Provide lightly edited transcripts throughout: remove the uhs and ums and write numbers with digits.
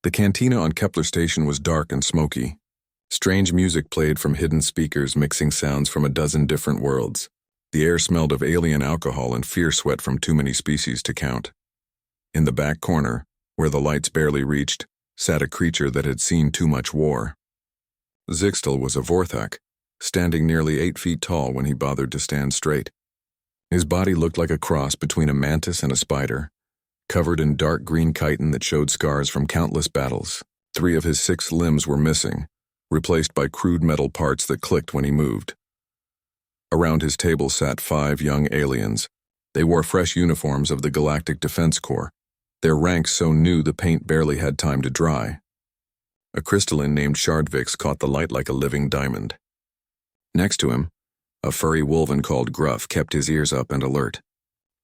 The cantina on Kepler Station was dark and smoky. Strange music played from hidden speakers, mixing sounds from a dozen different worlds. The air smelled of alien alcohol and fear sweat from too many species to count. In the back corner, where the lights barely reached, sat a creature that had seen too much war. Zixtal was a Vorthak, standing nearly 8 feet tall when he bothered to stand straight. His body looked like a cross between a mantis and a spider, covered in dark green chitin that showed scars from countless battles. 3 of his 6 limbs were missing, replaced by crude metal parts that clicked when he moved. Around his table sat 5 young aliens. They wore fresh uniforms of the Galactic Defense Corps, their ranks so new the paint barely had time to dry. A crystalline named Shardvix caught the light like a living diamond. Next to him, a furry wolven called Gruff kept his ears up and alert.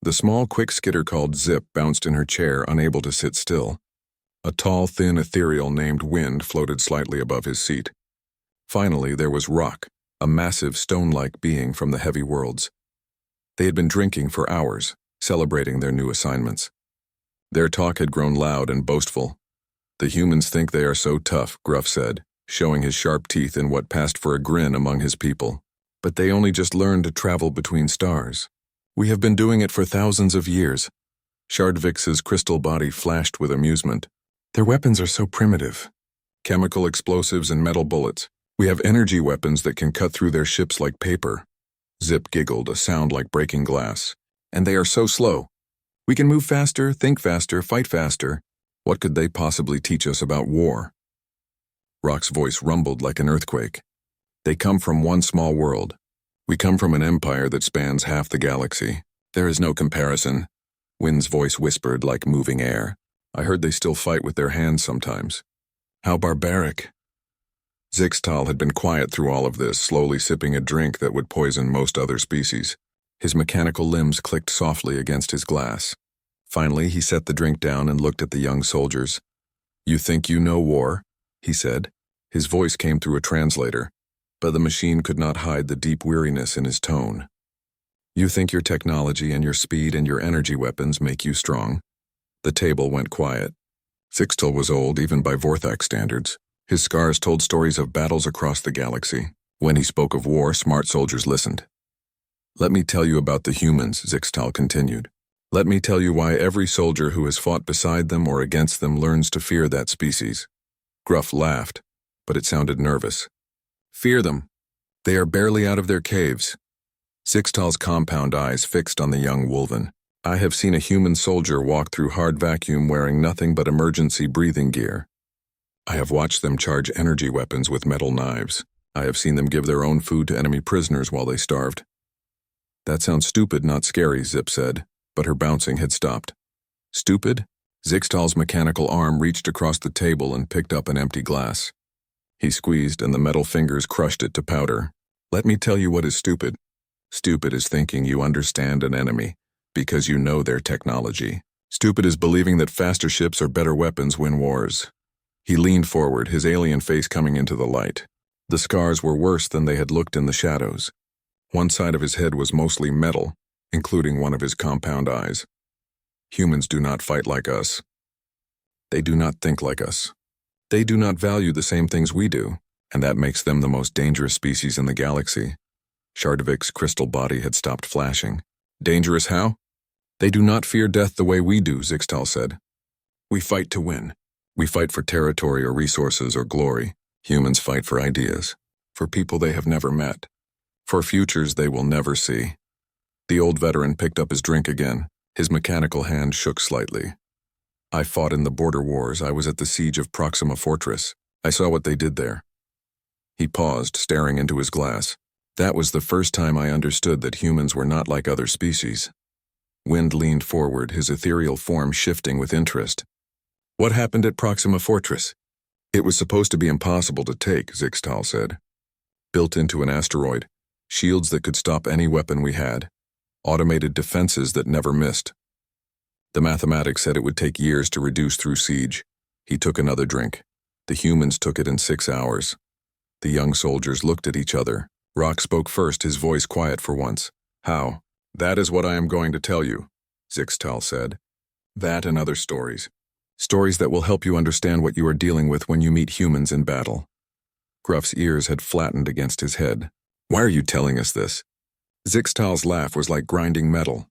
The small, quick skitter called Zip bounced in her chair, unable to sit still. A tall, thin ethereal named Wind floated slightly above his seat. Finally, there was Rock, a massive stone-like being from the heavy worlds. They had been drinking for hours, celebrating their new assignments. Their talk had grown loud and boastful. "The humans think they are so tough," Gruff said, showing his sharp teeth in what passed for a grin among his people. "But they only just learned to travel between stars. We have been doing it for thousands of years." Shardvix's crystal body flashed with amusement. "Their weapons are so primitive. Chemical explosives and metal bullets. We have energy weapons that can cut through their ships like paper." Zip giggled, a sound like breaking glass. "And they are so slow. We can move faster, think faster, fight faster. What could they possibly teach us about war?" Rock's voice rumbled like an earthquake. "They come from one small world. We come from an empire that spans half the galaxy. There is no comparison." Wind's voice whispered like moving air. "I heard they still fight with their hands sometimes." "How barbaric." Zixtal had been quiet through all of this, slowly sipping a drink that would poison most other species. His mechanical limbs clicked softly against his glass. Finally, he set the drink down and looked at the young soldiers. "You think you know war?" he said. His voice came through a translator, but the machine could not hide the deep weariness in his tone. "You think your technology and your speed and your energy weapons make you strong?" The table went quiet. Zixtal was old, even by Vorthak standards. His scars told stories of battles across the galaxy. When he spoke of war, smart soldiers listened. "Let me tell you about the humans," Zixtal continued. "Let me tell you why every soldier who has fought beside them or against them learns to fear that species." Gruff laughed, but it sounded nervous. "Fear them. They are barely out of their caves." Zixtal's compound eyes fixed on the young wolven. "I have seen a human soldier walk through hard vacuum wearing nothing but emergency breathing gear. I have watched them charge energy weapons with metal knives. I have seen them give their own food to enemy prisoners while they starved." "That sounds stupid, not scary," Zip said, but her bouncing had stopped. "Stupid?" Zixtal's mechanical arm reached across the table and picked up an empty glass. He squeezed, and the metal fingers crushed it to powder. "Let me tell you what is stupid. Stupid is thinking you understand an enemy, because you know their technology. Stupid is believing that faster ships or better weapons win wars." He leaned forward, his alien face coming into the light. The scars were worse than they had looked in the shadows. One side of his head was mostly metal, including one of his compound eyes. "Humans do not fight like us. They do not think like us. They do not value the same things we do, and that makes them the most dangerous species in the galaxy." Shardvik's crystal body had stopped flashing. "Dangerous how?" "They do not fear death the way we do," Zixtal said. "We fight to win. We fight for territory or resources or glory. Humans fight for ideas, for people they have never met, for futures they will never see." The old veteran picked up his drink again. His mechanical hand shook slightly. "I fought in the border wars. I was at the siege of Proxima Fortress. I saw what they did there." He paused, staring into his glass. "That was the first time I understood that humans were not like other species." Wind leaned forward, his ethereal form shifting with interest. "What happened at Proxima Fortress?" "It was supposed to be impossible to take," Zixtal said. "Built into an asteroid, shields that could stop any weapon we had, automated defenses that never missed. The mathematics said it would take years to reduce through siege." He took another drink. "The humans took it in 6 hours." The young soldiers looked at each other. Rock spoke first, his voice quiet for once. "How?" "That is what I am going to tell you," Zixtal said. "That and other stories. Stories that will help you understand what you are dealing with when you meet humans in battle. Gruff's ears had flattened against his head. Why are you telling us this? Zixtal's laugh was like grinding metal.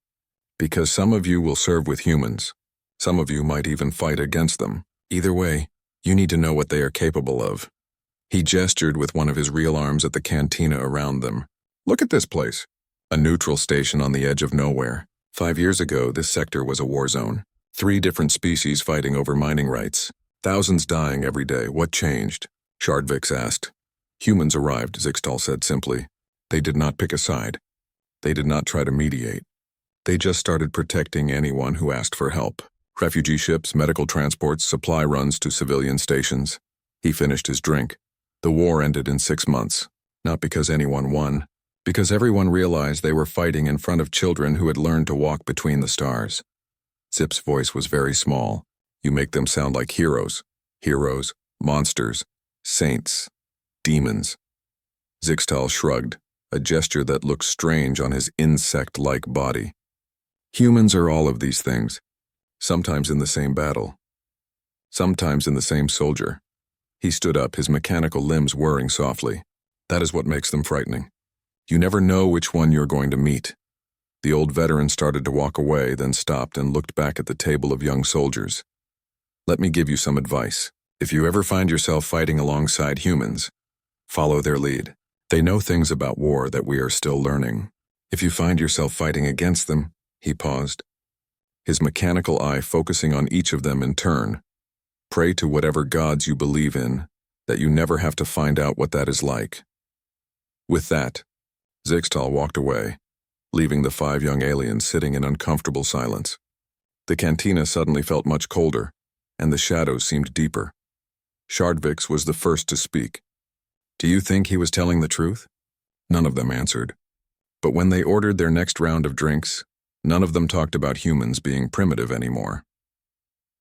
Because some of you will serve with humans. Some of you might even fight against them. Either way, you need to know what they are capable of. He gestured with one of his real arms at the cantina around them. Look at this place. A neutral station on the edge of nowhere. 5 years ago, this sector was a war zone. 3 different species fighting over mining rights. Thousands dying every day. What changed? Shardvix asked. Humans arrived, Zixtal said simply. They did not pick a side. They did not try to mediate. They just started protecting anyone who asked for help. Refugee ships, medical transports, supply runs to civilian stations. He finished his drink. The war ended in 6 months. Not because anyone won. Because everyone realized they were fighting in front of children who had learned to walk between the stars. Zip's voice was very small. You make them sound like heroes. Heroes, monsters, saints, demons. Zixtal shrugged, a gesture that looked strange on his insect-like body. Humans are all of these things, sometimes in the same battle, sometimes in the same soldier. He stood up, his mechanical limbs whirring softly. That is what makes them frightening. You never know which one you're going to meet. The old veteran started to walk away, then stopped and looked back at the table of young soldiers. Let me give you some advice. If you ever find yourself fighting alongside humans, follow their lead. They know things about war that we are still learning. If you find yourself fighting against them, he paused, his mechanical eye focusing on each of them in turn. Pray to whatever gods you believe in, that you never have to find out what that is like. With that, Zixtal walked away, leaving the 5 young aliens sitting in uncomfortable silence. The cantina suddenly felt much colder, and the shadows seemed deeper. Shardvix was the first to speak. Do you think he was telling the truth? None of them answered. But when they ordered their next round of drinks, none of them talked about humans being primitive anymore.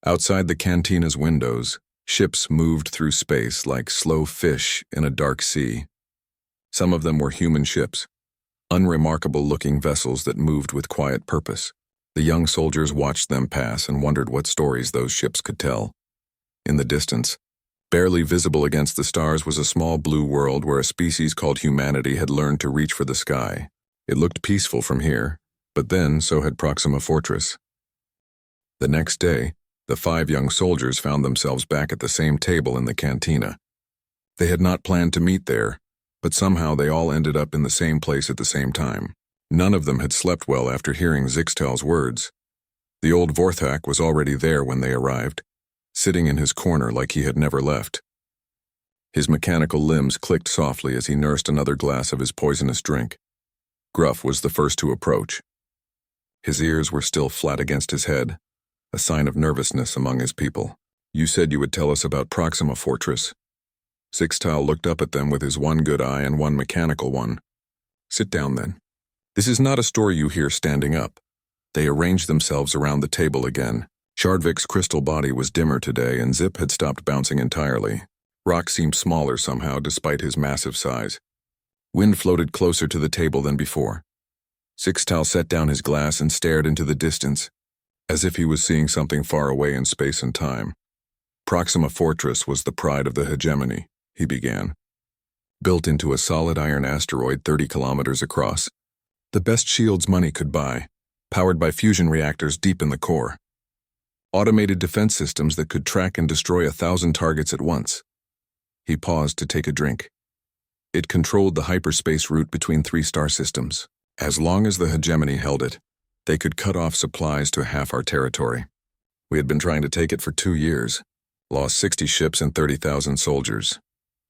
Outside the cantina's windows, ships moved through space like slow fish in a dark sea. Some of them were human ships, unremarkable-looking vessels that moved with quiet purpose. The young soldiers watched them pass and wondered what stories those ships could tell. In the distance, barely visible against the stars, was a small blue world where a species called humanity had learned to reach for the sky. It looked peaceful from here, but then so had Proxima Fortress. The next day, the 5 young soldiers found themselves back at the same table in the cantina. They had not planned to meet there, but somehow they all ended up in the same place at the same time. None of them had slept well after hearing Zixtal's words. The old Vorthak was already there when they arrived, sitting in his corner like he had never left. His mechanical limbs clicked softly as he nursed another glass of his poisonous drink. Gruff was the first to approach. His ears were still flat against his head, a sign of nervousness among his people. You said you would tell us about Proxima Fortress. Zixtal looked up at them with his one good eye and one mechanical one. Sit down then. This is not a story you hear standing up. They arranged themselves around the table again. Shardvik's crystal body was dimmer today, and Zip had stopped bouncing entirely. Rock seemed smaller somehow despite his massive size. Wind floated closer to the table than before. Zixtal set down his glass and stared into the distance, as if he was seeing something far away in space and time. Proxima Fortress was the pride of the hegemony, he began. Built into a solid iron asteroid 30 kilometers across. The best shields money could buy, powered by fusion reactors deep in the core. Automated defense systems that could track and destroy 1,000 targets at once. He paused to take a drink. It controlled the hyperspace route between 3 star systems. As long as the hegemony held it, they could cut off supplies to half our territory. We had been trying to take it for 2 years, lost 60 ships and 30,000 soldiers.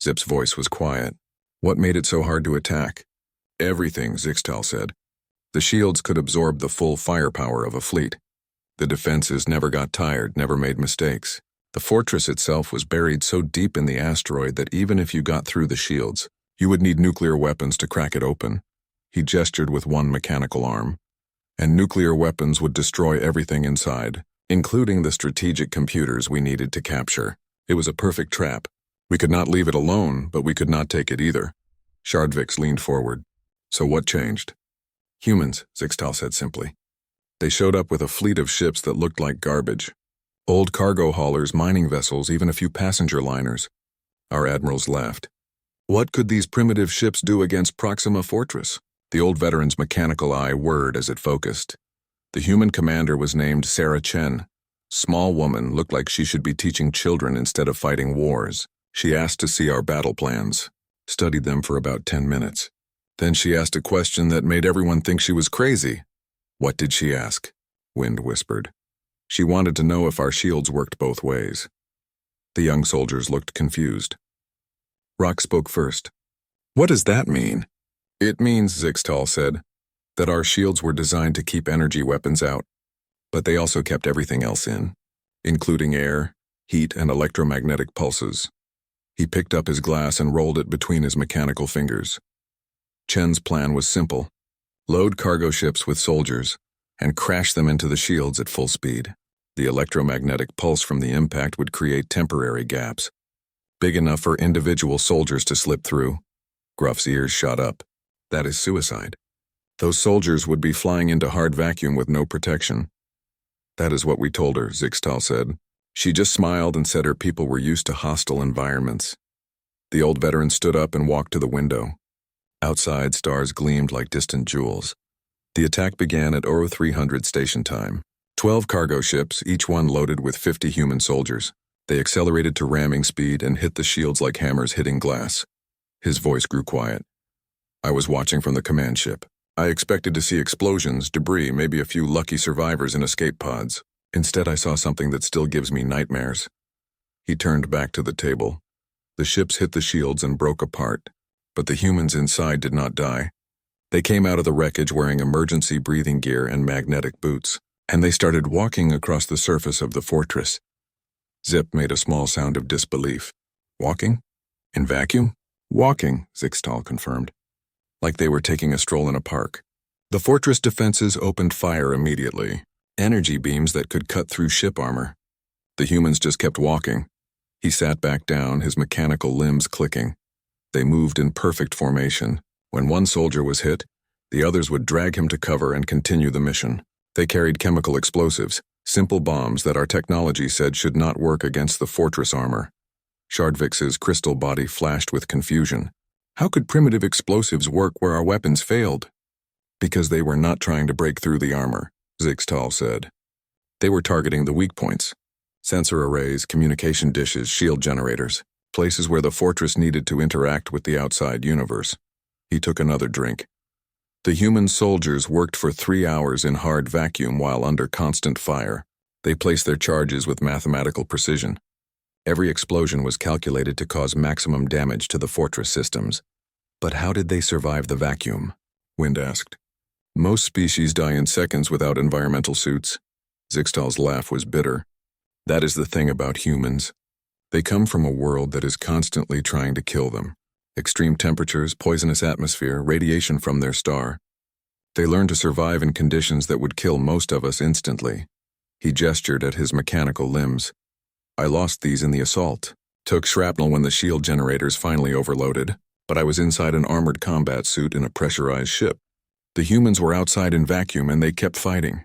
Zip's voice was quiet. What made it so hard to attack? Everything, Zixtal said. The shields could absorb the full firepower of a fleet. The defenses never got tired, never made mistakes. The fortress itself was buried so deep in the asteroid that even if you got through the shields, you would need nuclear weapons to crack it open. He gestured with one mechanical arm. And nuclear weapons would destroy everything inside, including the strategic computers we needed to capture. It was a perfect trap. We could not leave it alone, but we could not take it either. Shardvix leaned forward. So what changed? Humans, Zixtal said simply. They showed up with a fleet of ships that looked like garbage. Old cargo haulers, mining vessels, even a few passenger liners. Our admirals laughed. What could these primitive ships do against Proxima Fortress? The old veteran's mechanical eye whirred as it focused. The human commander was named Sarah Chen. Small woman, looked like she should be teaching children instead of fighting wars. She asked to see our battle plans. Studied them for about 10 minutes. Then she asked a question that made everyone think she was crazy. What did she ask? Wind whispered. She wanted to know if our shields worked both ways. The young soldiers looked confused. Rock spoke first. What does that mean? It means, Zixtal said, that our shields were designed to keep energy weapons out, but they also kept everything else in, including air, heat, and electromagnetic pulses. He picked up his glass and rolled it between his mechanical fingers. Chen's plan was simple. Load cargo ships with soldiers and crash them into the shields at full speed. The electromagnetic pulse from the impact would create temporary gaps, big enough for individual soldiers to slip through. Gruff's ears shot up. That is suicide. Those soldiers would be flying into hard vacuum with no protection. That is what we told her, Zixtal said. She just smiled and said her people were used to hostile environments. The old veteran stood up and walked to the window. Outside, stars gleamed like distant jewels. The attack began at 0300 station time. 12 cargo ships, each one loaded with 50 human soldiers. They accelerated to ramming speed and hit the shields like hammers hitting glass. His voice grew quiet. I was watching from the command ship. I expected to see explosions, debris, maybe a few lucky survivors in escape pods. Instead, I saw something that still gives me nightmares. He turned back to the table. The ships hit the shields and broke apart, but the humans inside did not die. They came out of the wreckage wearing emergency breathing gear and magnetic boots, and they started walking across the surface of the fortress. Zip made a small sound of disbelief. Walking? In vacuum? Walking, Zixtal confirmed. Like they were taking a stroll in a park. The fortress defenses opened fire immediately. Energy beams that could cut through ship armor. The humans just kept walking. He sat back down, his mechanical limbs clicking. They moved in perfect formation. When one soldier was hit, the others would drag him to cover and continue the mission. They carried chemical explosives, simple bombs that our technology said should not work against the fortress armor. Shardvix's crystal body flashed with confusion. How could primitive explosives work where our weapons failed? Because they were not trying to break through the armor, Zixtal said. They were targeting the weak points. Sensor arrays, communication dishes, shield generators, places where the fortress needed to interact with the outside universe. He took another drink. The human soldiers worked for 3 hours in hard vacuum while under constant fire. They placed their charges with mathematical precision. Every explosion was calculated to cause maximum damage to the fortress systems. But how did they survive the vacuum? Wind asked. Most species die in seconds without environmental suits. Zixtal's laugh was bitter. That is the thing about humans. They come from a world that is constantly trying to kill them. Extreme temperatures, poisonous atmosphere, radiation from their star. They learn to survive in conditions that would kill most of us instantly. He gestured at his mechanical limbs. I lost these in the assault. Took shrapnel when the shield generators finally overloaded, but I was inside an armored combat suit in a pressurized ship. The humans were outside in vacuum and they kept fighting.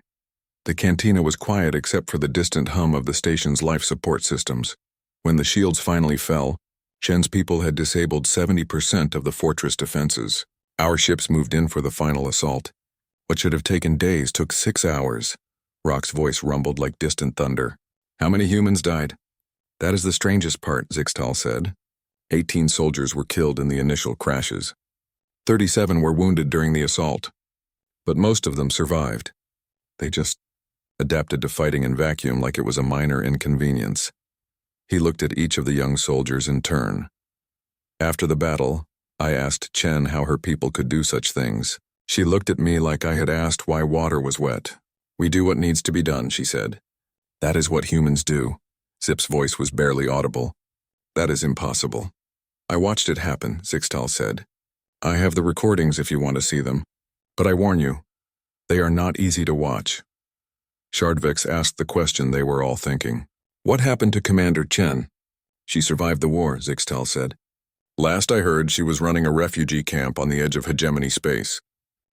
The cantina was quiet except for the distant hum of the station's life support systems. When the shields finally fell, Chen's people had disabled 70% of the fortress defenses. Our ships moved in for the final assault. What should have taken days took 6 hours. Rock's voice rumbled like distant thunder. How many humans died? That is the strangest part, Zixtal said. 18 soldiers were killed in the initial crashes. 37 were wounded during the assault. But most of them survived. They just adapted to fighting in vacuum like it was a minor inconvenience. He looked at each of the young soldiers in turn. After the battle, I asked Chen how her people could do such things. She looked at me like I had asked why water was wet. We do what needs to be done, she said. That is what humans do. Zip's voice was barely audible. That is impossible. I watched it happen, Zixtal said. I have the recordings if you want to see them. But I warn you, they are not easy to watch. Shardvix asked the question they were all thinking. What happened to Commander Chen? She survived the war, Zixtal said. Last I heard, she was running a refugee camp on the edge of hegemony space,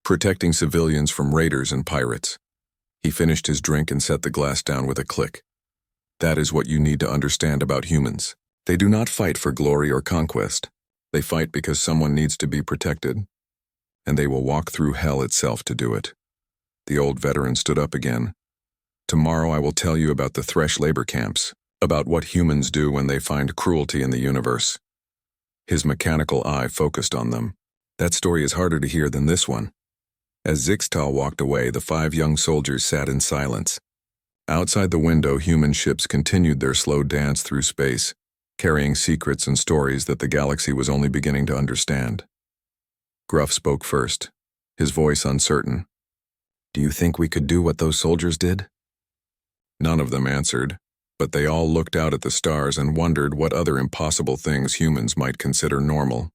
protecting civilians from raiders and pirates. He finished his drink and set the glass down with a click. That is what you need to understand about humans. They do not fight for glory or conquest. They fight because someone needs to be protected, and they will walk through hell itself to do it. The old veteran stood up again. Tomorrow I will tell you about the Thresh labor camps, about what humans do when they find cruelty in the universe. His mechanical eye focused on them. That story is harder to hear than this one. As Zixtal walked away, the 5 young soldiers sat in silence. Outside the window, human ships continued their slow dance through space, carrying secrets and stories that the galaxy was only beginning to understand. Gruff spoke first, his voice uncertain. "Do you think we could do what those soldiers did?" None of them answered, but they all looked out at the stars and wondered what other impossible things humans might consider normal.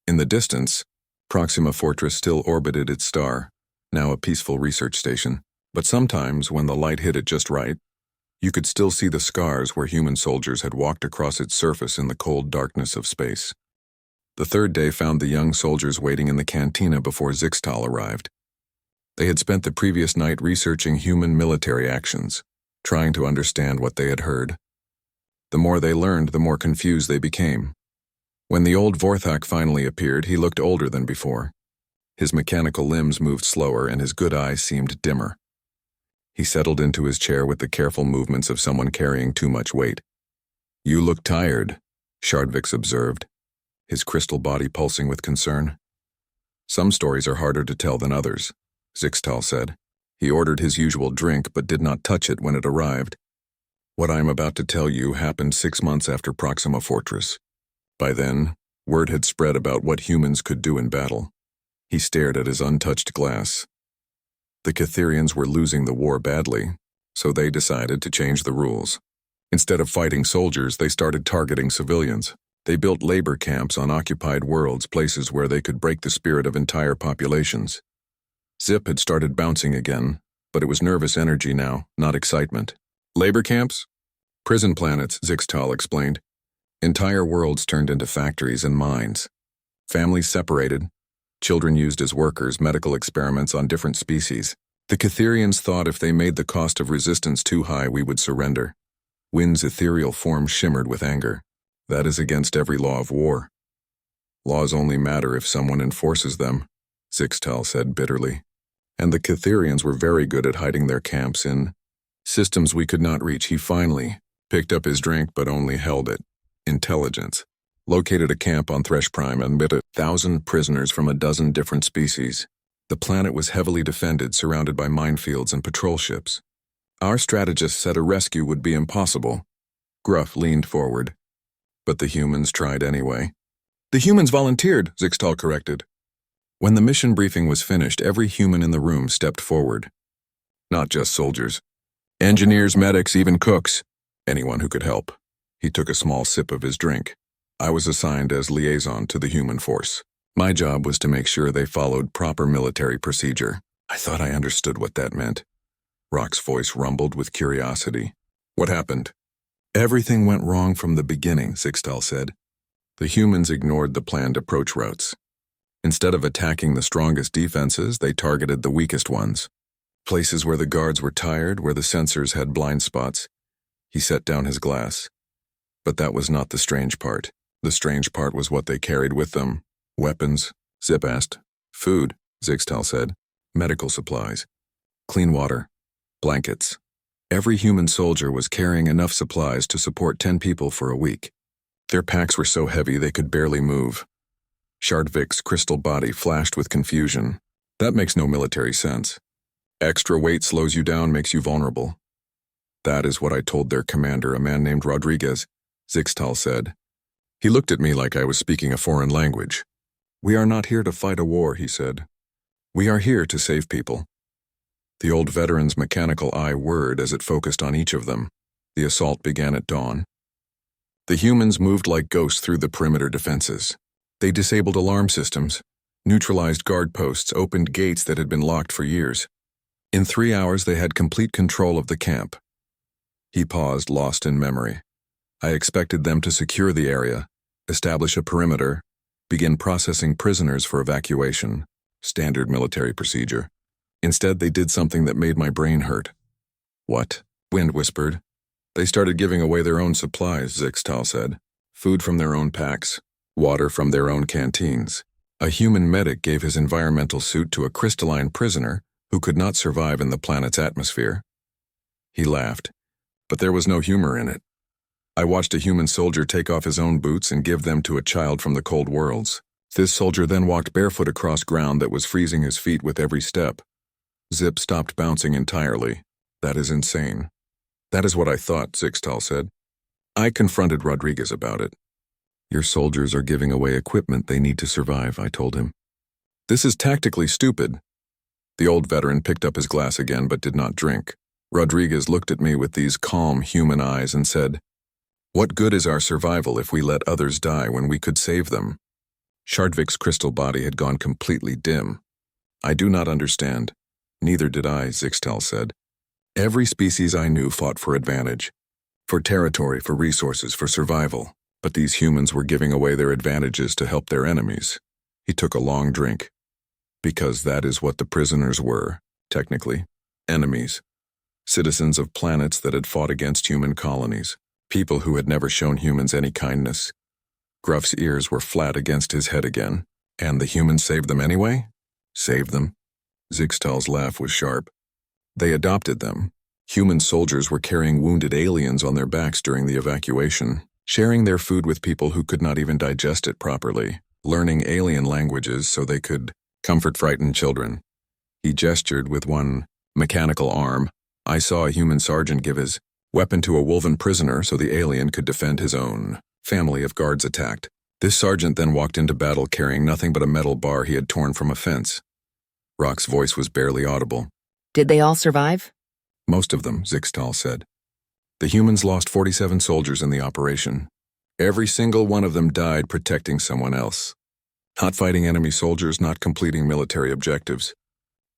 In the distance, Proxima Fortress still orbited its star, now a peaceful research station, but sometimes when the light hit it just right, you could still see the scars where human soldiers had walked across its surface in the cold darkness of space. The third day found the young soldiers waiting in the cantina before Zixtal arrived. They had spent the previous night researching human military actions, trying to understand what they had heard. The more they learned, the more confused they became. When the old Vorthak finally appeared, he looked older than before. His mechanical limbs moved slower and his good eyes seemed dimmer. He settled into his chair with the careful movements of someone carrying too much weight. "You look tired," Shardvix observed, his crystal body pulsing with concern. "Some stories are harder to tell than others," Zixtal said. He ordered his usual drink but did not touch it when it arrived. "What I am about to tell you happened 6 months after Proxima Fortress. By then, word had spread about what humans could do in battle." He stared at his untouched glass. The Catherians were losing the war badly, so they decided to change the rules. Instead of fighting soldiers, they started targeting civilians. They built labor camps on occupied worlds, places where they could break the spirit of entire populations. Zip had started bouncing again, but it was nervous energy now, not excitement. "Labor camps? Prison planets," Zixtal explained. Entire worlds turned into factories and mines. Families separated. Children used as workers, medical experiments on different species. The Catherians thought if they made the cost of resistance too high, we would surrender. Wind's ethereal form shimmered with anger. That is against every law of war. Laws only matter if someone enforces them, Zixtal said bitterly. And the Catherians were very good at hiding their camps in systems we could not reach. He finally picked up his drink but only held it. Intelligence. Located a camp on Thresh Prime and met 1,000 prisoners from a dozen different species. The planet was heavily defended, surrounded by minefields and patrol ships. Our strategists said a rescue would be impossible. Gruff leaned forward. But the humans tried anyway. "The humans volunteered," Zixtal corrected. When the mission briefing was finished, every human in the room stepped forward. Not just soldiers. Engineers, medics, even cooks. Anyone who could help. He took a small sip of his drink. I was assigned as liaison to the human force. My job was to make sure they followed proper military procedure. I thought I understood what that meant. Rock's voice rumbled with curiosity. "What happened?" "Everything went wrong from the beginning," Zixtal said. The humans ignored the planned approach routes. Instead of attacking the strongest defenses, they targeted the weakest ones. Places where the guards were tired, where the sensors had blind spots. He set down his glass. But that was not the strange part. The strange part was what they carried with them. Weapons, Zip asked. Food, Zixtal said. Medical supplies. Clean water. Blankets. Every human soldier was carrying enough supplies to support 10 people for a week. Their packs were so heavy they could barely move. Shardvik's crystal body flashed with confusion. That makes no military sense. Extra weight slows you down, makes you vulnerable. That is what I told their commander, a man named Rodriguez, Zixtal said. He looked at me like I was speaking a foreign language. We are not here to fight a war, he said. We are here to save people. The old veteran's mechanical eye whirred as it focused on each of them. The assault began at dawn. The humans moved like ghosts through the perimeter defenses. They disabled alarm systems, neutralized guard posts, opened gates that had been locked for years. In 3 hours, they had complete control of the camp. He paused, lost in memory. I expected them to secure the area, establish a perimeter, begin processing prisoners for evacuation, standard military procedure. Instead, they did something that made my brain hurt. What? Wind whispered. They started giving away their own supplies, Zixtal said. Food from their own packs, water from their own canteens. A human medic gave his environmental suit to a crystalline prisoner who could not survive in the planet's atmosphere. He laughed, but there was no humor in it. I watched a human soldier take off his own boots and give them to a child from the cold worlds. This soldier then walked barefoot across ground that was freezing his feet with every step. Zip stopped bouncing entirely. That is insane. That is what I thought, Zixtal said. I confronted Rodriguez about it. Your soldiers are giving away equipment they need to survive, I told him. This is tactically stupid. The old veteran picked up his glass again but did not drink. Rodriguez looked at me with these calm human eyes and said, "What good is our survival if we let others die when we could save them?" Shardvik's crystal body had gone completely dim. I do not understand. Neither did I, Zixtal said. Every species I knew fought for advantage. For territory, for resources, for survival. But these humans were giving away their advantages to help their enemies. He took a long drink. Because that is what the prisoners were, technically. Enemies. Citizens of planets that had fought against human colonies. People who had never shown humans any kindness. Gruff's ears were flat against his head again. And the humans saved them anyway? Saved them? Zixtal's laugh was sharp. They adopted them. Human soldiers were carrying wounded aliens on their backs during the evacuation, sharing their food with people who could not even digest it properly, learning alien languages so they could comfort frightened children. He gestured with one mechanical arm. I saw a human sergeant give his weapon to a wolven prisoner so the alien could defend his own family if guards attacked. This sergeant then walked into battle carrying nothing but a metal bar he had torn from a fence. Rock's voice was barely audible. Did they all survive? Most of them, Zixtal said. The humans lost 47 soldiers in the operation. Every single one of them died protecting someone else. Not fighting enemy soldiers, not completing military objectives.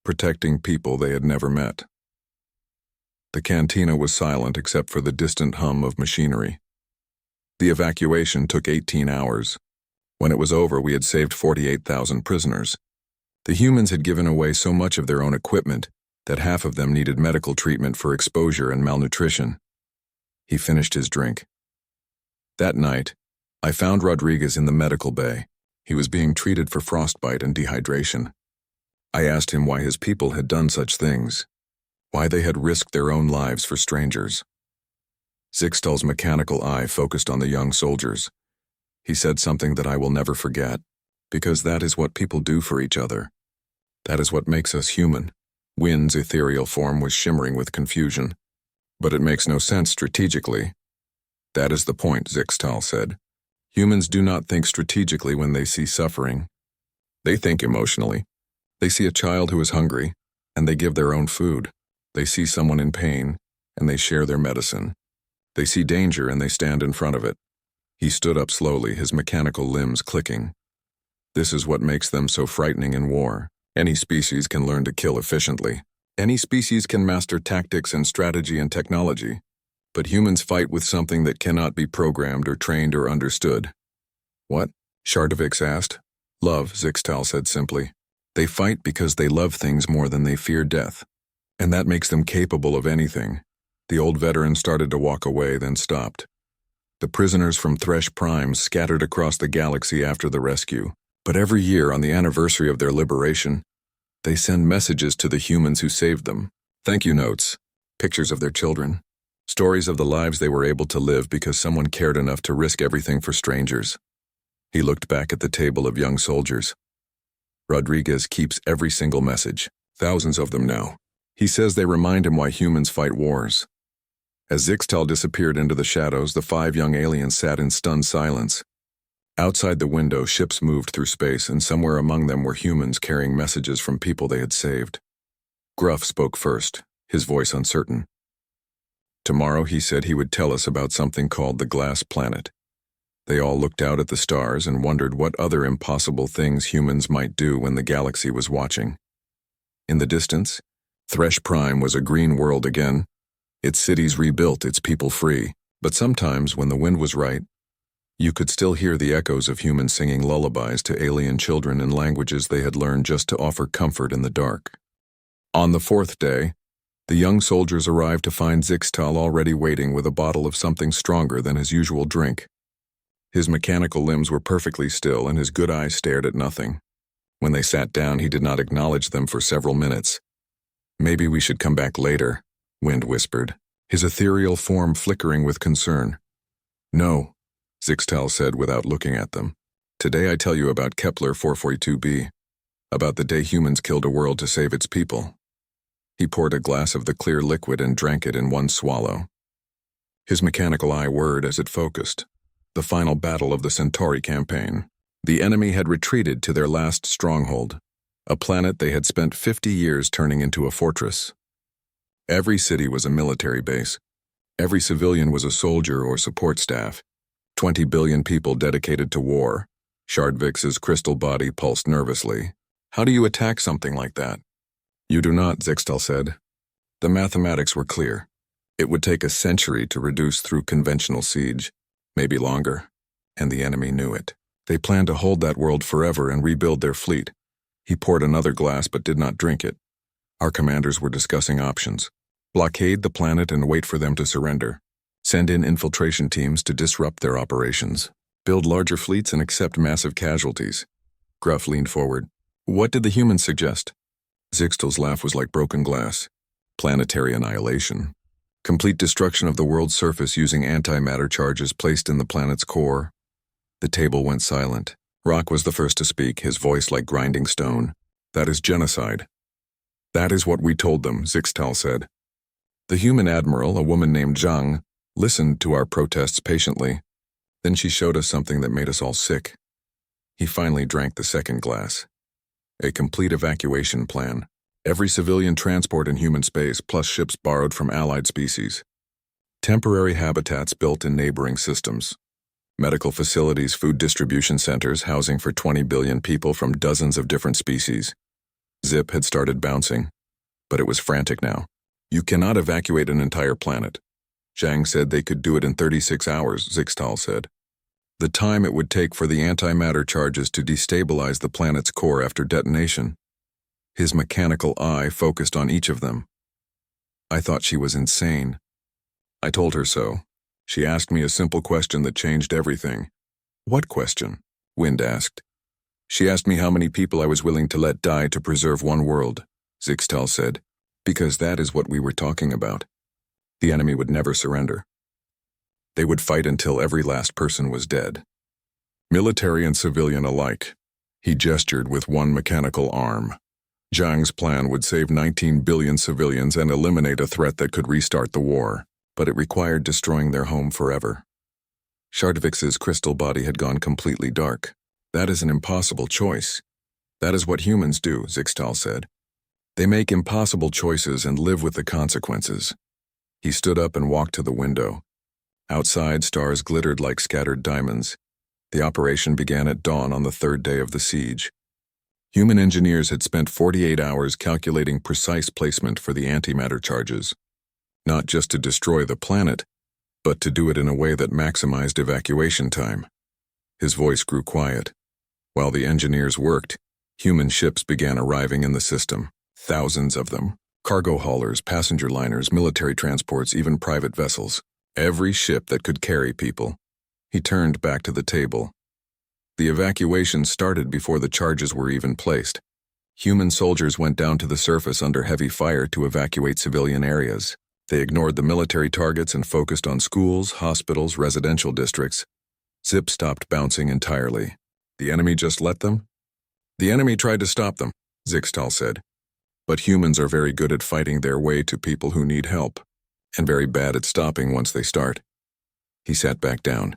Protecting people they had never met. The cantina was silent except for the distant hum of machinery. The evacuation took 18 hours. When it was over, we had saved 48,000 prisoners. The humans had given away so much of their own equipment that half of them needed medical treatment for exposure and malnutrition. He finished his drink. That night, I found Rodriguez in the medical bay. He was being treated for frostbite and dehydration. I asked him why his people had done such things, why they had risked their own lives for strangers. Zixtal's mechanical eye focused on the young soldiers. He said something that I will never forget, because that is what people do for each other. That is what makes us human. Wyn's ethereal form was shimmering with confusion. But it makes no sense strategically. That is the point, Zixtal said. Humans do not think strategically when they see suffering. They think emotionally. They see a child who is hungry, and they give their own food. They see someone in pain, and they share their medicine. They see danger, and they stand in front of it. He stood up slowly, his mechanical limbs clicking. This is what makes them so frightening in war. Any species can learn to kill efficiently. Any species can master tactics and strategy and technology. But humans fight with something that cannot be programmed or trained or understood. What? Shardvik's asked. Love, Zixtal said simply. They fight because they love things more than they fear death. And that makes them capable of anything. The old veteran started to walk away, then stopped. The prisoners from Thresh Prime scattered across the galaxy after the rescue. But every year, on the anniversary of their liberation, they send messages to the humans who saved them. Thank you notes, pictures of their children, stories of the lives they were able to live because someone cared enough to risk everything for strangers. He looked back at the table of young soldiers. Rodriguez keeps every single message, thousands of them now. He says they remind him why humans fight wars. As Zixtal disappeared into the shadows, the 5 young aliens sat in stunned silence. Outside the window, ships moved through space, and somewhere among them were humans carrying messages from people they had saved. Gruff spoke first, his voice uncertain. Tomorrow, he said he would tell us about something called the Glass Planet. They all looked out at the stars and wondered what other impossible things humans might do when the galaxy was watching. In the distance, Thresh Prime was a green world again. Its cities rebuilt, its people free. But sometimes, when the wind was right, you could still hear the echoes of humans singing lullabies to alien children in languages they had learned just to offer comfort in the dark. On the 4th day, The young soldiers arrived to find Zixtal already waiting with a bottle of something stronger than his usual drink. His mechanical limbs were perfectly still and his good eyes stared at nothing. When they sat down, he did not acknowledge them for several minutes. "Maybe we should come back later," Wind whispered, his ethereal form flickering with concern. "No," Zixtal said without looking at them. "Today I tell you about Kepler 442b, about the day humans killed a world to save its people." He poured a glass of the clear liquid and drank it in one swallow. His mechanical eye whirred as it focused. The final battle of the Centauri campaign. The enemy had retreated to their last stronghold, a planet they had spent 50 years turning into a fortress. Every city was a military base. Every civilian was a soldier or support staff. 20 billion people dedicated to war. Shardvix's crystal body pulsed nervously. "How do you attack something like that?" "You do not," Zixtal said. The mathematics were clear. It would take a century to reduce through conventional siege, maybe longer, and the enemy knew it. They planned to hold that world forever and rebuild their fleet. He poured another glass but did not drink it. Our commanders were discussing options. Blockade the planet and wait for them to surrender. Send in infiltration teams to disrupt their operations. Build larger fleets and accept massive casualties. Gruff leaned forward. "What did the humans suggest?" Zixtal's laugh was like broken glass. "Planetary annihilation. Complete destruction of the world's surface using antimatter charges placed in the planet's core." The table went silent. Rock was the first to speak, his voice like grinding stone. "That is genocide." "That is what we told them," Zixtal said. The human admiral, a woman named Zhang, listened to our protests patiently. Then she showed us something that made us all sick. He finally drank the second glass. A complete evacuation plan. Every civilian transport in human space, plus ships borrowed from allied species. Temporary habitats built in neighboring systems. Medical facilities, food distribution centers, housing for 20 billion people from dozens of different species. Zip had started bouncing, but it was frantic now. "You cannot evacuate an entire planet." Zhang said they could do it in 36 hours, Zixtal said. "The time it would take for the antimatter charges to destabilize the planet's core after detonation." His mechanical eye focused on each of them. I thought she was insane. I told her so. She asked me a simple question that changed everything. "What question?" Wind asked. "She asked me how many people I was willing to let die to preserve one world," Zixtal said, "because that is what we were talking about. The enemy would never surrender. They would fight until every last person was dead. Military and civilian alike." He gestured with one mechanical arm. Zhang's plan would save 19 billion civilians and eliminate a threat that could restart the war, but it required destroying their home forever. Shardvix's crystal body had gone completely dark. "That is an impossible choice." "That is what humans do," Zixtal said. "They make impossible choices and live with the consequences." He stood up and walked to the window. Outside, stars glittered like scattered diamonds. The operation began at dawn on the third day of the siege. Human engineers had spent 48 hours calculating precise placement for the antimatter charges. Not just to destroy the planet, but to do it in a way that maximized evacuation time. His voice grew quiet. While the engineers worked, human ships began arriving in the system. Thousands of them. Cargo haulers, passenger liners, military transports, even private vessels. Every ship that could carry people. He turned back to the table. The evacuation started before the charges were even placed. Human soldiers went down to the surface under heavy fire to evacuate civilian areas. They ignored the military targets and focused on schools, hospitals, residential districts. Zip stopped bouncing entirely. The enemy just let them? "The enemy tried to stop them," Zixtal said. "But humans are very good at fighting their way to people who need help, and very bad at stopping once they start." He sat back down.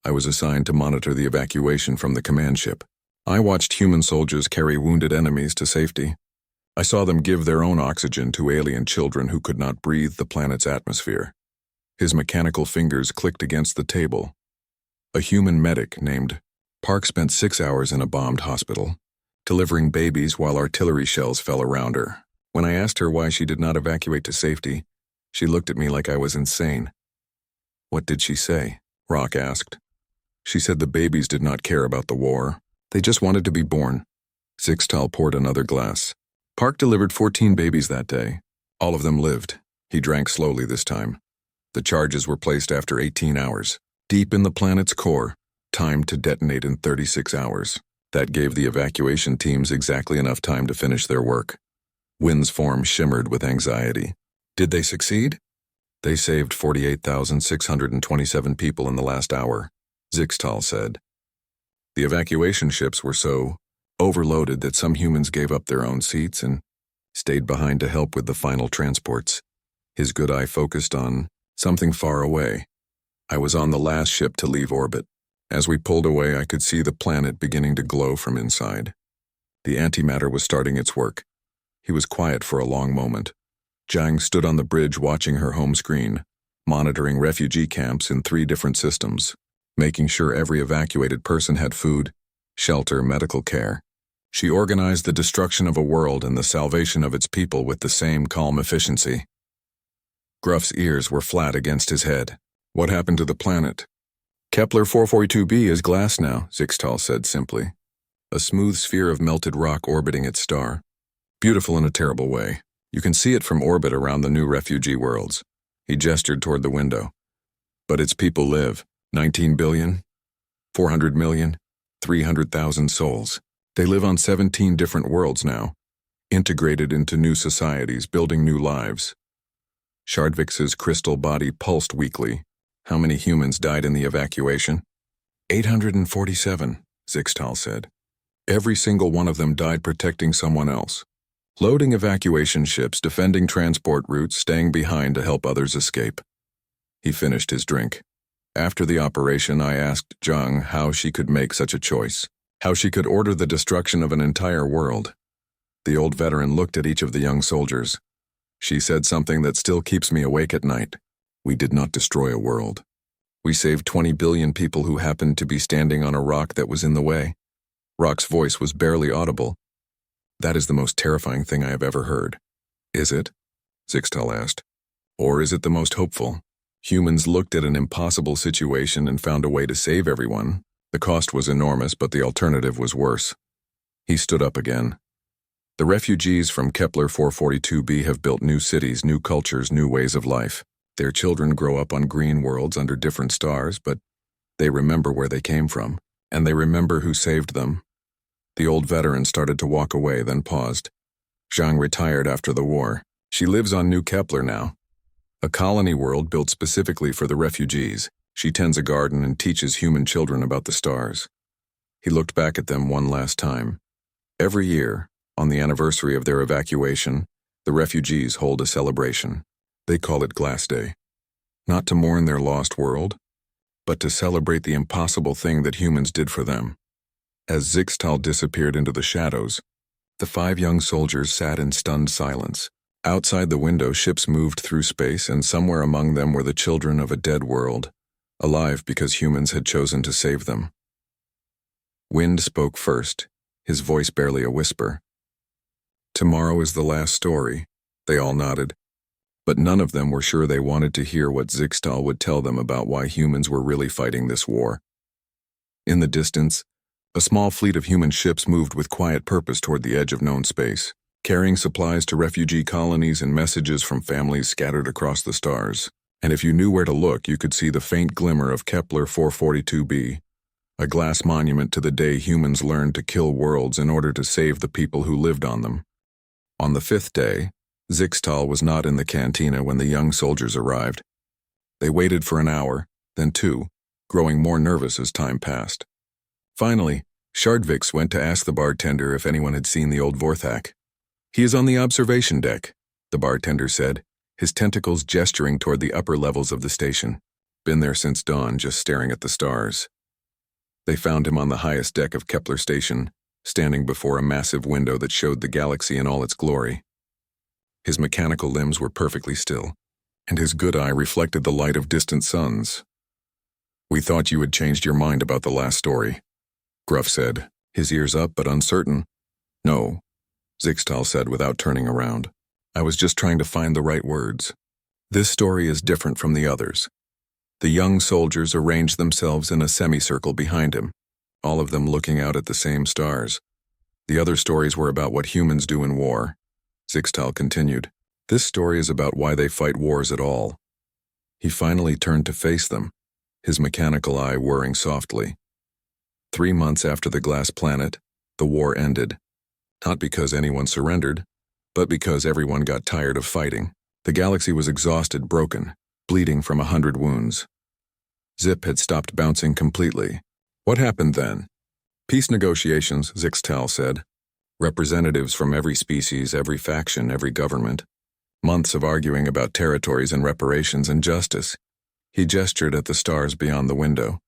I was assigned to monitor the evacuation from the command ship. I watched human soldiers carry wounded enemies to safety. I saw them give their own oxygen to alien children who could not breathe the planet's atmosphere. His mechanical fingers clicked against the table. A human medic named Park spent 6 hours in a bombed hospital, delivering babies while artillery shells fell around her. When I asked her why she did not evacuate to safety, she looked at me like I was insane. "What did she say?" Rock asked. "She said the babies did not care about the war. They just wanted to be born." Zixtal poured another glass. "Park delivered 14 babies that day. All of them lived. He drank slowly this time. The charges were placed after 18 hours. Deep in the planet's core, timed to detonate in 36 hours. That gave the evacuation teams exactly enough time to finish their work. Wynn's form shimmered with anxiety. Did they succeed? They saved 48,627 people in the last hour, Zixtal said. The evacuation ships were so overloaded that some humans gave up their own seats and stayed behind to help with the final transports. His good eye focused on something far away. I was on the last ship to leave orbit. As we pulled away, I could see the planet beginning to glow from inside. The antimatter was starting its work. He was quiet for a long moment. Zhang stood on the bridge watching her home screen, monitoring refugee camps in 3 different systems, making sure every evacuated person had food, shelter, medical care. She organized the destruction of a world and the salvation of its people with the same calm efficiency. Gruff's ears were flat against his head. What happened to the planet? Kepler 442b is glass now, Zixtal said simply. A smooth sphere of melted rock orbiting its star. Beautiful in a terrible way. You can see it from orbit around the new refugee worlds. He gestured toward the window. But its people live. 19 billion? 400 million? 300,000 souls. They live on 17 different worlds now, integrated into new societies, building new lives. Shardvix's crystal body pulsed weakly. How many humans died in the evacuation? 847, Zixtal said. Every single one of them died protecting someone else. Loading evacuation ships, defending transport routes, staying behind to help others escape. He finished his drink. After the operation, I asked Zhang how she could make such a choice, how she could order the destruction of an entire world. The old veteran looked at each of the young soldiers. She said something that still keeps me awake at night. We did not destroy a world. We saved 20 billion people who happened to be standing on a rock that was in the way. Rock's voice was barely audible. That is the most terrifying thing I have ever heard. Is it? Zixtal asked. Or is it the most hopeful? Humans looked at an impossible situation and found a way to save everyone. The cost was enormous, but the alternative was worse. He stood up again. The refugees from Kepler 442b have built new cities, new cultures, new ways of life. Their children grow up on green worlds under different stars, but they remember where they came from, and they remember who saved them. The old veteran started to walk away, then paused. Zhang retired after the war. She lives on New Kepler now, a colony world built specifically for the refugees. She tends a garden and teaches human children about the stars. He looked back at them one last time. Every year, on the anniversary of their evacuation, the refugees hold a celebration. They call it Glass Day. Not to mourn their lost world, but to celebrate the impossible thing that humans did for them. As Zixtal disappeared into the shadows, the 5 young soldiers sat in stunned silence. Outside the window, ships moved through space, and somewhere among them were the children of a dead world, alive because humans had chosen to save them. Wind spoke first, his voice barely a whisper. Tomorrow is the last story. They all nodded, but none of them were sure they wanted to hear what Zixtal would tell them about why humans were really fighting this war. In the distance, a small fleet of human ships moved with quiet purpose toward the edge of known space, carrying supplies to refugee colonies and messages from families scattered across the stars. And if you knew where to look, you could see the faint glimmer of Kepler 442b, a glass monument to the day humans learned to kill worlds in order to save the people who lived on them. On the 5th day, Zixtal was not in the cantina when the young soldiers arrived. They waited for an hour, then 2, growing more nervous as time passed. Finally, Shardvix went to ask the bartender if anyone had seen the old Vorthak. He is on the observation deck, the bartender said, his tentacles gesturing toward the upper levels of the station. Been there since dawn, just staring at the stars. They found him on the highest deck of Kepler Station, standing before a massive window that showed the galaxy in all its glory. His mechanical limbs were perfectly still, and his good eye reflected the light of distant suns. We thought you had changed your mind about the last story, Gruff said, his ears up but uncertain. No, Zixtal said without turning around. I was just trying to find the right words. This story is different from the others. The young soldiers arranged themselves in a semicircle behind him, all of them looking out at the same stars. The other stories were about what humans do in war. Zixtal continued. This story is about why they fight wars at all. He finally turned to face them, his mechanical eye whirring softly. 3 months after the glass planet, the war ended. Not because anyone surrendered, but because everyone got tired of fighting. The galaxy was exhausted, broken, bleeding from 100 wounds. Zip had stopped bouncing completely. What happened then? Peace negotiations, Zixtal said. Representatives from every species, every faction, every government. Months of arguing about territories and reparations and justice. He gestured at the stars beyond the window.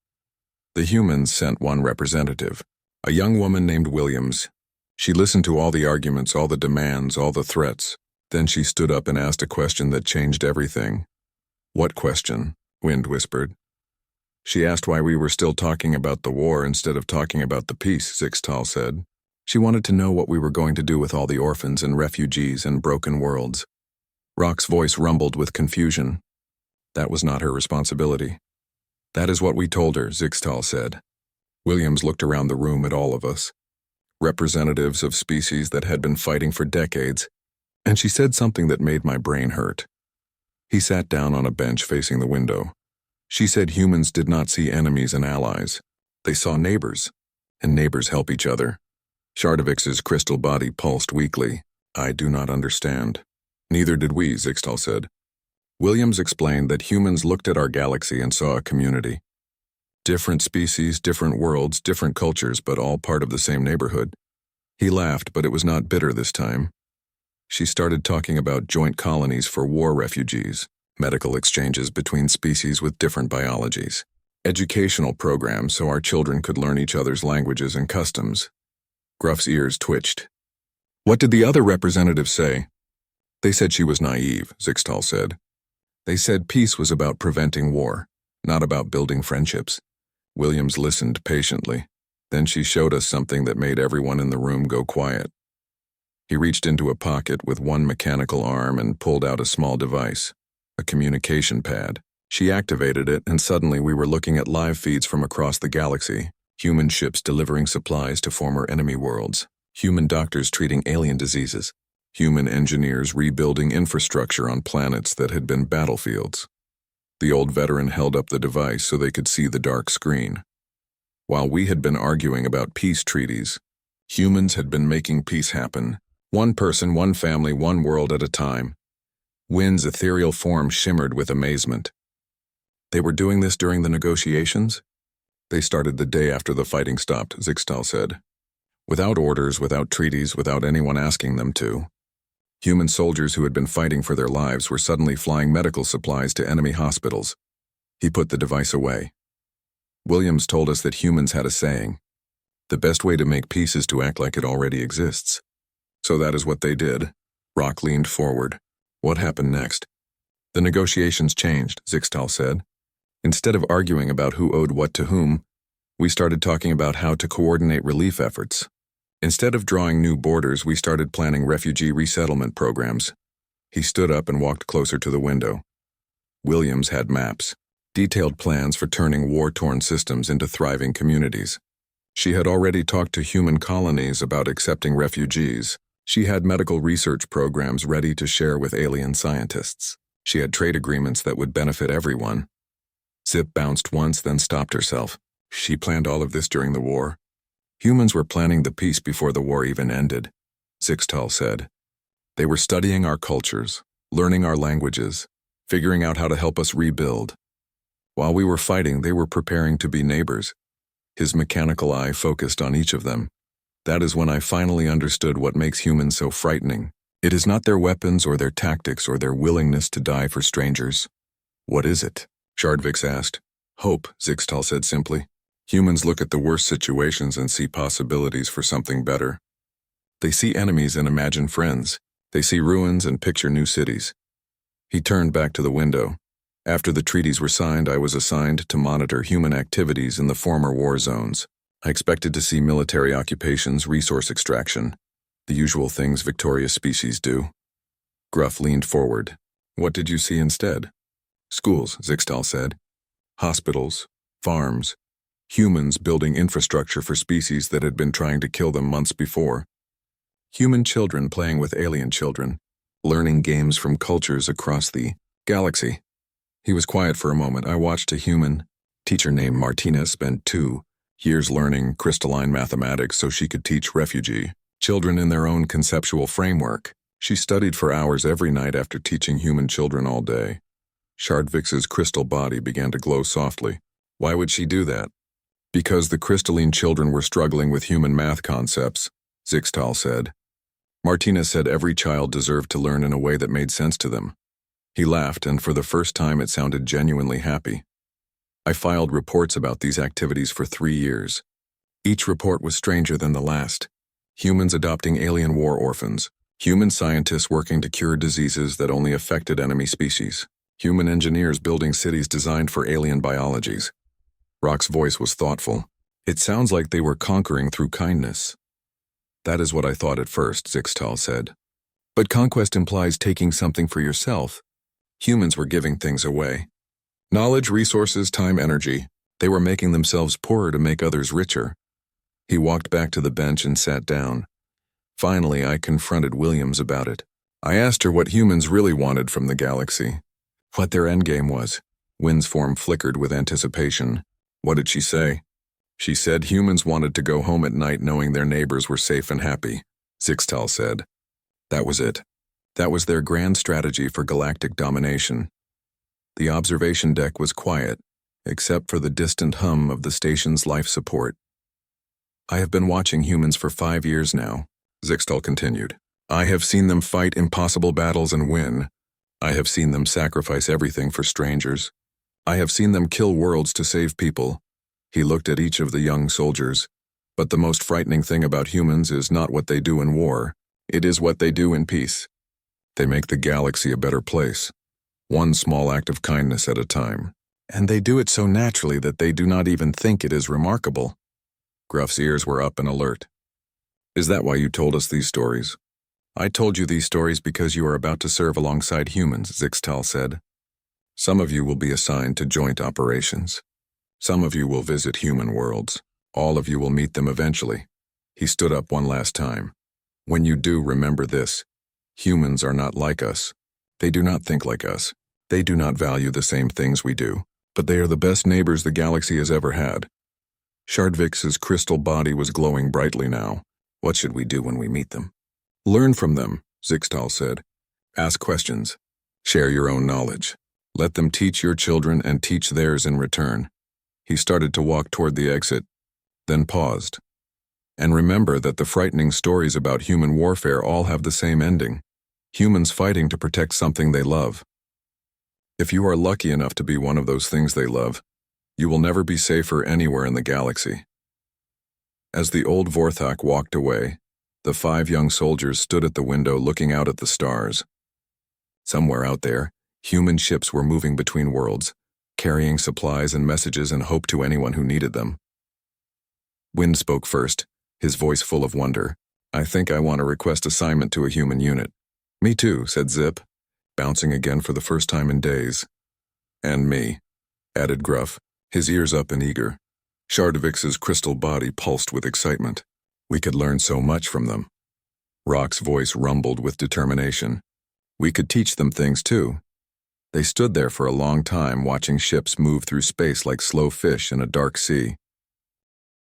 The humans sent one representative, a young woman named Williams. She listened to all the arguments, all the demands, all the threats. Then she stood up and asked a question that changed everything. What question? Wind whispered. She asked why we were still talking about the war instead of talking about the peace, Zixtal said. She wanted to know what we were going to do with all the orphans and refugees and broken worlds. Rock's voice rumbled with confusion. That was not her responsibility. That is what we told her, Zixtal said. Williams looked around the room at all of us. Representatives of species that had been fighting for decades, and she said something that made my brain hurt. He sat down on a bench facing the window. She said humans did not see enemies and allies. They saw neighbors, and neighbors help each other. Shardovix's crystal body pulsed weakly. I do not understand. Neither did we, Zixtal said. Williams explained that humans looked at our galaxy and saw a community. Different species, different worlds, different cultures, but all part of the same neighborhood. He laughed, but it was not bitter this time. She started talking about joint colonies for war refugees, medical exchanges between species with different biologies, educational programs so our children could learn each other's languages and customs. Gruff's ears twitched. What did the other representatives say? They said she was naive, Zixtal said. They said peace was about preventing war, not about building friendships. Williams listened patiently. Then she showed us something that made everyone in the room go quiet. He reached into a pocket with one mechanical arm and pulled out a small device, a communication pad. She activated it, and suddenly we were looking at live feeds from across the galaxy, human ships delivering supplies to former enemy worlds, human doctors treating alien diseases, human engineers rebuilding infrastructure on planets that had been battlefields. The old veteran held up the device so they could see the dark screen. While we had been arguing about peace treaties, humans had been making peace happen. One person, one family, one world at a time. Wynn's ethereal form shimmered with amazement. They were doing this during the negotiations? They started the day after the fighting stopped, Zixtal said. Without orders, without treaties, without anyone asking them to. Human soldiers who had been fighting for their lives were suddenly flying medical supplies to enemy hospitals. He put the device away. Williams told us that humans had a saying. The best way to make peace is to act like it already exists. So that is what they did. Rock leaned forward. What happened next? The negotiations changed, Zixtal said. Instead of arguing about who owed what to whom, we started talking about how to coordinate relief efforts. Instead of drawing new borders, we started planning refugee resettlement programs. He stood up and walked closer to the window. Williams had maps, detailed plans for turning war-torn systems into thriving communities. She had already talked to human colonies about accepting refugees. She had medical research programs ready to share with alien scientists. She had trade agreements that would benefit everyone. Zip bounced once, then stopped herself. She planned all of this during the war. Humans were planning the peace before the war even ended, Zixtal said. They were studying our cultures, learning our languages, figuring out how to help us rebuild. While we were fighting, they were preparing to be neighbors. His mechanical eye focused on each of them. That is when I finally understood what makes humans so frightening. It is not their weapons or their tactics or their willingness to die for strangers. What is it? Shardovix asked. Hope, Zixtal said simply. Humans look at the worst situations and see possibilities for something better. They see enemies and imagine friends. They see ruins and picture new cities. He turned back to the window. After the treaties were signed, I was assigned to monitor human activities in the former war zones. I expected to see military occupations, resource extraction, the usual things victorious species do. Gruff leaned forward. What did you see instead? Schools, Zixtal said. Hospitals, farms, humans building infrastructure for species that had been trying to kill them months before. Human children playing with alien children. learning games from cultures across the galaxy. He was quiet for a moment. I watched a human teacher named Martina spend 2 years learning crystalline mathematics so she could teach refugee children in their own conceptual framework. She studied for hours every night after teaching human children all day. Shardvix's crystal body began to glow softly. Why would she do that? Because the crystalline children were struggling with human math concepts, Zixtal said. Martina said every child deserved to learn in a way that made sense to them. He laughed, and for the first time it sounded genuinely happy. I filed reports about these activities for 3 years. Each report was stranger than the last. Humans adopting alien war orphans. Human scientists working to cure diseases that only affected enemy species. Human engineers building cities designed for alien biologies. Rock's voice was thoughtful. It sounds like they were conquering through kindness. That is what I thought at first, Zixtal said. But conquest implies taking something for yourself. Humans were giving things away. Knowledge, resources, time, energy. They were making themselves poorer to make others richer. He walked back to the bench and sat down. Finally, I confronted Williams about it. I asked her what humans really wanted from the galaxy. What their endgame was. Wynn's form flickered with anticipation. What did she say? She said humans wanted to go home at night knowing their neighbors were safe and happy, Zixtal said. That was it. That was their grand strategy for galactic domination. The observation deck was quiet, except for the distant hum of the station's life support. I have been watching humans for 5 years now, Zixtal continued. I have seen them fight impossible battles and win. I have seen them sacrifice everything for strangers. I have seen them kill worlds to save people. He looked at each of the young soldiers. But the most frightening thing about humans is not what they do in war. It is what they do in peace. They make the galaxy a better place, one small act of kindness at a time. And they do it so naturally that they do not even think it is remarkable. Gruff's ears were up and alert. Is that why you told us these stories? I told you these stories because you are about to serve alongside humans, Zixtal said. Some of you will be assigned to joint operations. Some of you will visit human worlds. All of you will meet them eventually. He stood up one last time. When you do, remember this. Humans are not like us. They do not think like us. They do not value the same things we do. But they are the best neighbors the galaxy has ever had. Shardvix's crystal body was glowing brightly now. What should we do when we meet them? Learn from them, Zixtal said. Ask questions. Share your own knowledge. Let them teach your children and teach theirs in return. He started to walk toward the exit, then paused. And remember that the frightening stories about human warfare all have the same ending. Humans fighting to protect something they love. If you are lucky enough to be one of those things they love, you will never be safer anywhere in the galaxy. As the old Vorthok walked away, the 5 young soldiers stood at the window looking out at the stars. Somewhere out there, human ships were moving between worlds, carrying supplies and messages and hope to anyone who needed them. Wynn spoke first, his voice full of wonder. I think I want to request assignment to a human unit. Me too, said Zip, bouncing again for the first time in days. And me, added Gruff, his ears up and eager. Shardvix's crystal body pulsed with excitement. We could learn so much from them. Rock's voice rumbled with determination. We could teach them things too. They stood there for a long time watching ships move through space like slow fish in a dark sea.